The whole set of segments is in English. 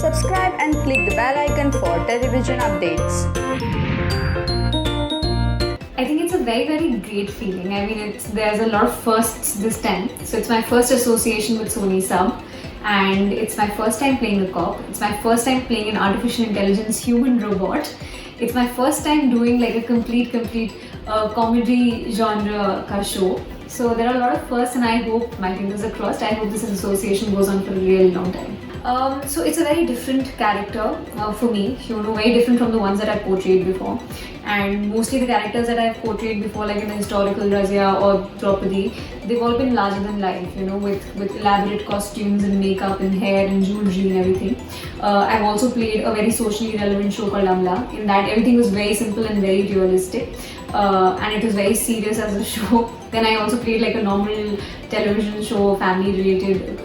Subscribe and click the bell icon for television updates. I think it's a very, very great feeling. I mean, there's a lot of firsts this time. So it's my first association with Sony SAB, and it's my first time playing a cop. It's my first time playing an artificial intelligence human robot. It's my first time doing like a complete comedy genre ka show. So there are a lot of firsts, and I hope, my fingers are crossed, I hope this association goes on for a really long time. So it's a very different character for me, very different from the ones that I've portrayed before. And mostly the characters that I've portrayed before, like in the historical Razia or Draupadi, they've all been larger than life, with elaborate costumes and makeup and hair and jewelry and everything. I've also played a very socially relevant show called Amla. In that, everything was very simple and very realistic. And it was very serious as a show. Then I also played like a normal television show, family-related,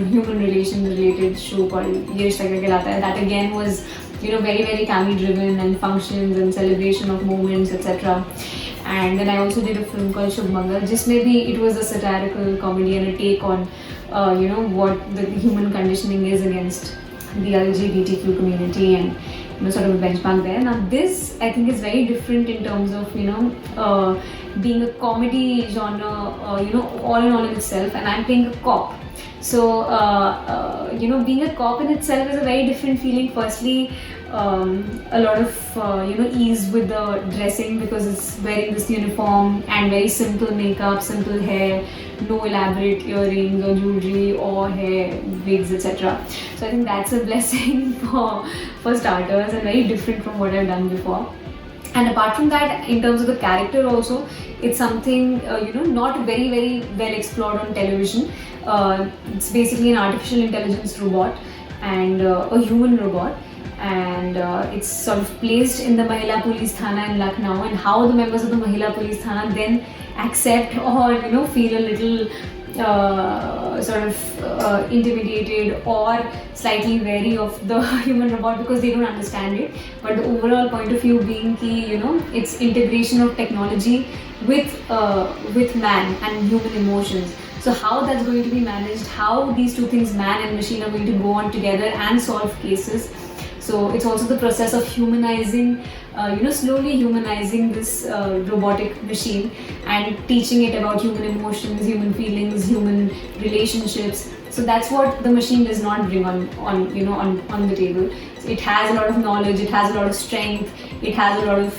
human relations-related show called Ye Rishta Kya Kehlata Hai. That again was, very, very family-driven and functions and celebration of moments, etc. And then I also did a film called Shubh Mangal. Just maybe it was a satirical comedy and a take on, what the human conditioning is against the LGBTQ community and sort of a benchmark there. Now this, I think, is very different in terms of being a comedy genre, all in all in itself, and I'm playing a cop. So being a cop in itself is a very different feeling. Firstly, a lot of ease with the dressing, because it's wearing this uniform and very simple makeup, simple hair, no elaborate earrings or jewelry or hair wigs, etc. So I think that's a blessing for starters, and very different from what I've done before. And apart from that, in terms of the character also, it's something not very, very well explored on television. It's basically an artificial intelligence robot and a human robot, and it's sort of placed in the Mahila Police Thana in Lucknow, and how the members of the Mahila Police Thana then accept or feel a little intimidated or slightly wary of the human robot because they don't understand it. But the overall point of view being it's integration of technology with man and human emotions. So how that's going to be managed, how these two things, man and machine, are going to go on together and solve cases. So it's also the process of humanizing, slowly humanizing this robotic machine and teaching it about human emotions, human feelings, human relationships. So that's what the machine does not bring on the table. So it has a lot of knowledge, it has a lot of strength, it has a lot of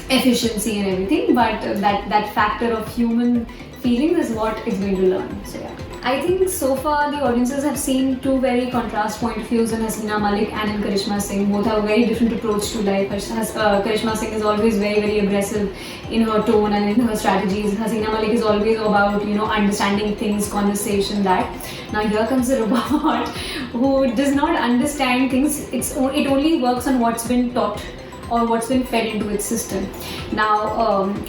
efficiency and everything. But that factor of human feelings is what it's going to learn. So yeah. I think so far the audiences have seen two very contrast point of views in Hasina Malik and in Karishma Singh. Both have a very different approach to life. Karishma Singh is always very, very aggressive in her tone and in her strategies. Hasina Malik is always about understanding things, conversation, that. Now here comes a robot who does not understand things. It only works on what's been taught or what's been fed into its system. Now,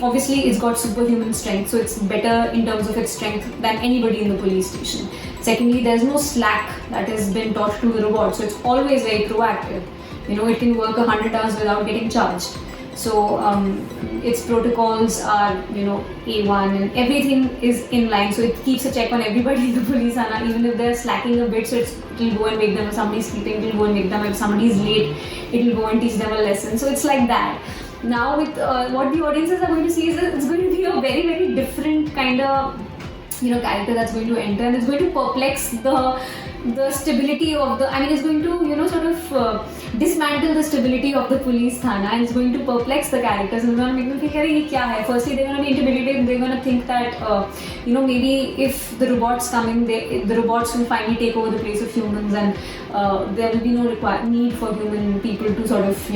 obviously it's got superhuman strength, so it's better in terms of its strength than anybody in the police station. Secondly, there's no slack that has been taught to the robot, so it's always very proactive. It can work 100 hours without getting charged. So its protocols are A1 and everything is in line, so it keeps a check on everybody in the police thana, even if they're slacking a bit. So it'll go and make them, if somebody's sleeping, it'll go and make them, if somebody's late, it'll go and teach them a lesson. So it's like that. Now with what the audiences are going to see is that it's going to be a very, very different kind of character that's going to enter, and it's going to perplex the stability of the, it's going to dismantle the stability of the police thana, and it's going to perplex the characters, and it's going to make them think, ye kya hai? Firstly, they're going to be intimidated. They're going to think that maybe if the robots coming, the robots will finally take over the place of humans, and there will be no need for human people to sort of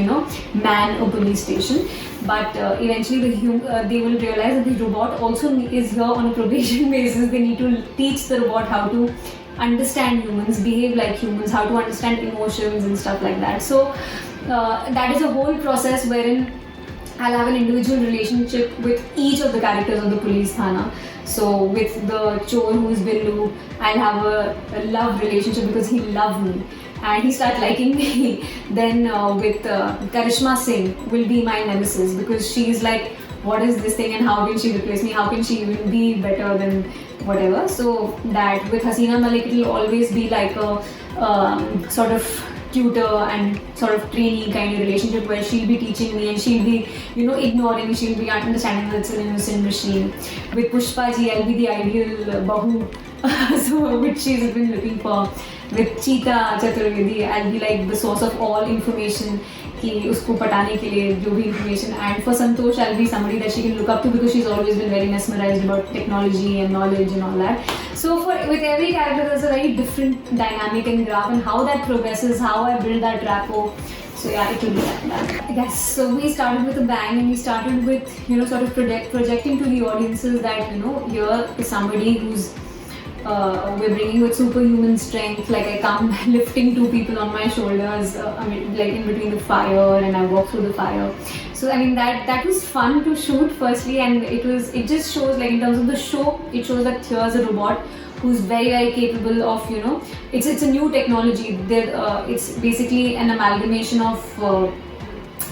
man a police station. But eventually they will realize that the robot also is here on a probation basis. They need to teach the robot how to understand humans, behave like humans, how to understand emotions and stuff like that. So that is a whole process wherein I'll have an individual relationship with each of the characters of the police thana. So with the chore, who is Billu, I'll have a love relationship because he loved me and he started liking me. Then with Karishma Singh will be my nemesis, because she's like, what is this thing and how can she replace me? How can she even be better than whatever? So that with Hasina Malik, it will always be like a sort of tutor and sort of trainee kind of relationship where she'll be teaching me and she'll be, ignoring, she'll be understanding that it's an innocent machine. With Pushpa ji, I'll be the ideal bahu, so which she's been looking for. With Cheetah Chaturvedi, I'll be like the source of all information कि उसको पटाने के लिए जो भी information. And for Santosh, I'll be somebody that she can look up to because she's always been very mesmerized about technology and knowledge and all that. So with every character, there's a very different dynamic and graph, and how that progresses, how I build that rapport. So yeah, it will be like that. Yes, so we started with a bang, and we started with, sort of projecting to the audiences that, here is somebody who's we're bringing with superhuman strength. Like I come lifting two people on my shoulders, like in between the fire, and I walk through the fire. So I mean that was fun to shoot firstly, and it just shows, like in terms of the show, it shows that here's a robot who's very capable of, it's a new technology. It's basically an amalgamation of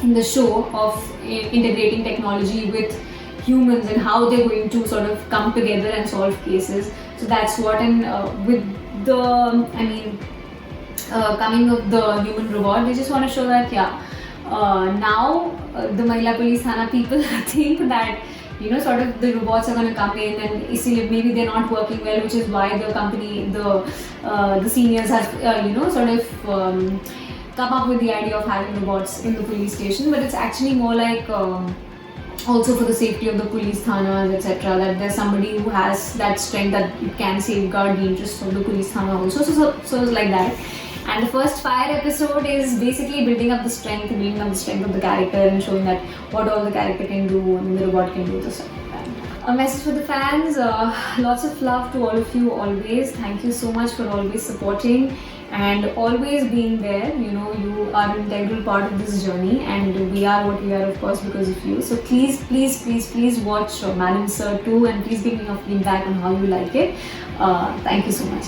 in the show of integrating technology with humans and how they're going to sort of come together and solve cases. So that's what, and with the, coming of the human robot, they just want to show that, now the Mahila Police Thana people think that, sort of the robots are going to come in, and maybe they're not working well, which is why the company, the seniors have, sort of come up with the idea of having robots in the police station. But it's actually more like also for the safety of the police thanas, etc., that there's somebody who has that strength that it can safeguard the interests of the police thana also. So it's like that. And the first fire episode is basically building up the strength of the character and showing that what all the character can do and the robot can do. So a message for the fans, lots of love to all of you always. Thank you so much for always supporting and always being there. You are an integral part of this journey, and we are what we are, of course, because of you. So please watch Maddam Sir too, and please give me your feedback on how you like it. Thank you so much.